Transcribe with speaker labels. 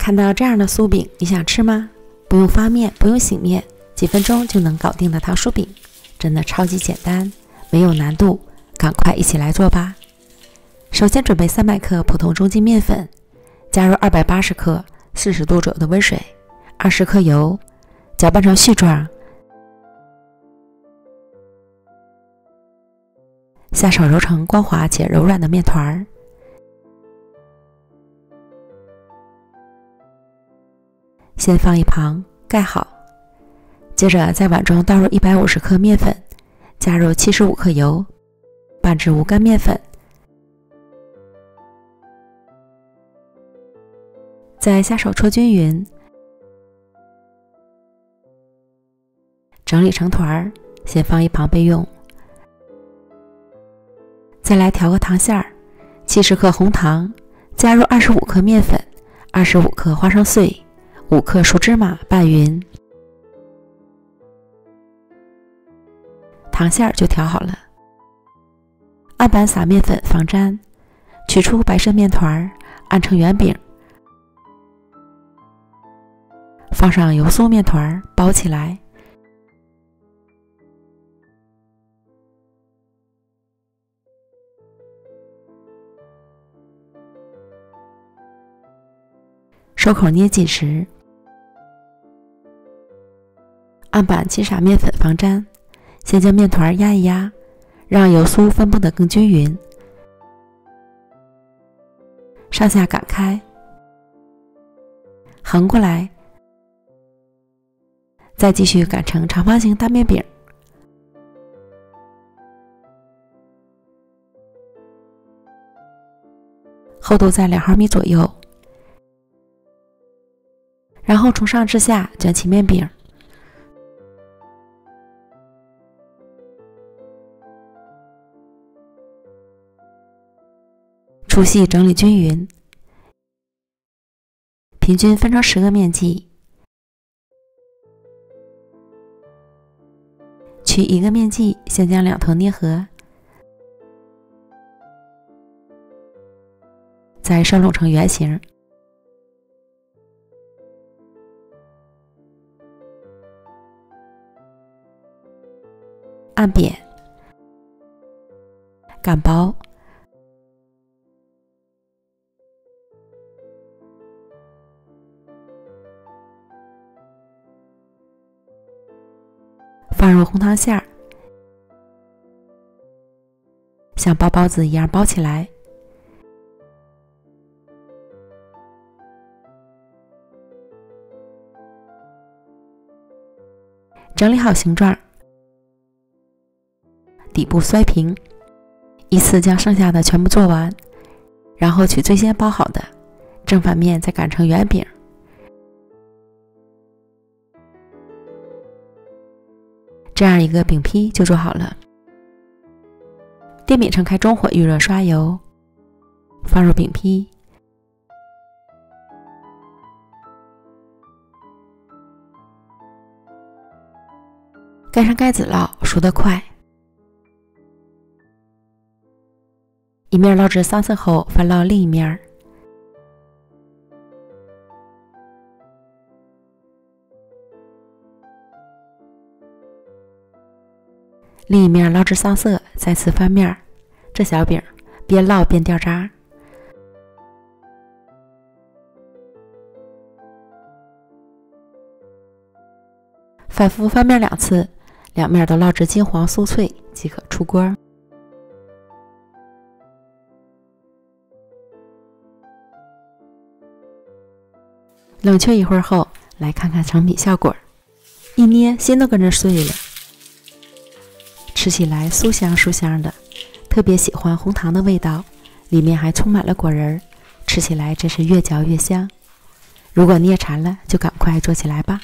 Speaker 1: 看到这样的酥饼，你想吃吗？不用发面，不用醒面，几分钟就能搞定的糖酥饼，真的超级简单，没有难度，赶快一起来做吧。首先准备300克普通中筋面粉，加入280克40度左右的温水，20克油，搅拌成絮状，下手揉成光滑且柔软的面团。先放一旁，盖好。接着在碗中倒入150克面粉，加入75克油，拌至无干面粉。再下手搓均匀，整理成团儿，先放一旁备用。再来调个糖馅儿，70克红糖，加入25克面粉，25克花生碎，5克熟芝麻拌匀，糖馅儿就调好了。案板撒面粉防粘，取出白色面团，按成圆饼，放上油酥面团，包起来。收口捏紧时，案板轻撒面粉防粘，先将面团压一压，让油酥分布得更均匀，上下擀开，横过来，再继续擀成长方形大面饼。厚度在2毫米左右，然后从上至下卷起面饼，粗细整理均匀，平均分成10个面剂，取1个面剂，先将两头捏合，再收拢成圆形。按扁，擀薄，放入红糖馅儿，像包包子一样包起来。整理好形状，底部摔平，依次将剩下的全部做完，然后取最先包好的，正反面再擀成圆饼。这样一个饼坯就做好了。电饼撑开中火预热刷油，放入饼坯，盖上盖子烙，熟得快。一面烙至上色后，翻烙另一面。另一面烙至上色，再次翻面。这小饼边烙边掉渣。反复翻面2次，两面都烙至金黄酥脆即可出锅。冷却一会儿后，来看看成品效果。一捏，心都跟着碎了。吃起来酥香酥香的，特别喜欢红糖的味道，里面还充满了果仁，吃起来真是越嚼越香。如果你也馋了，就赶快做起来吧。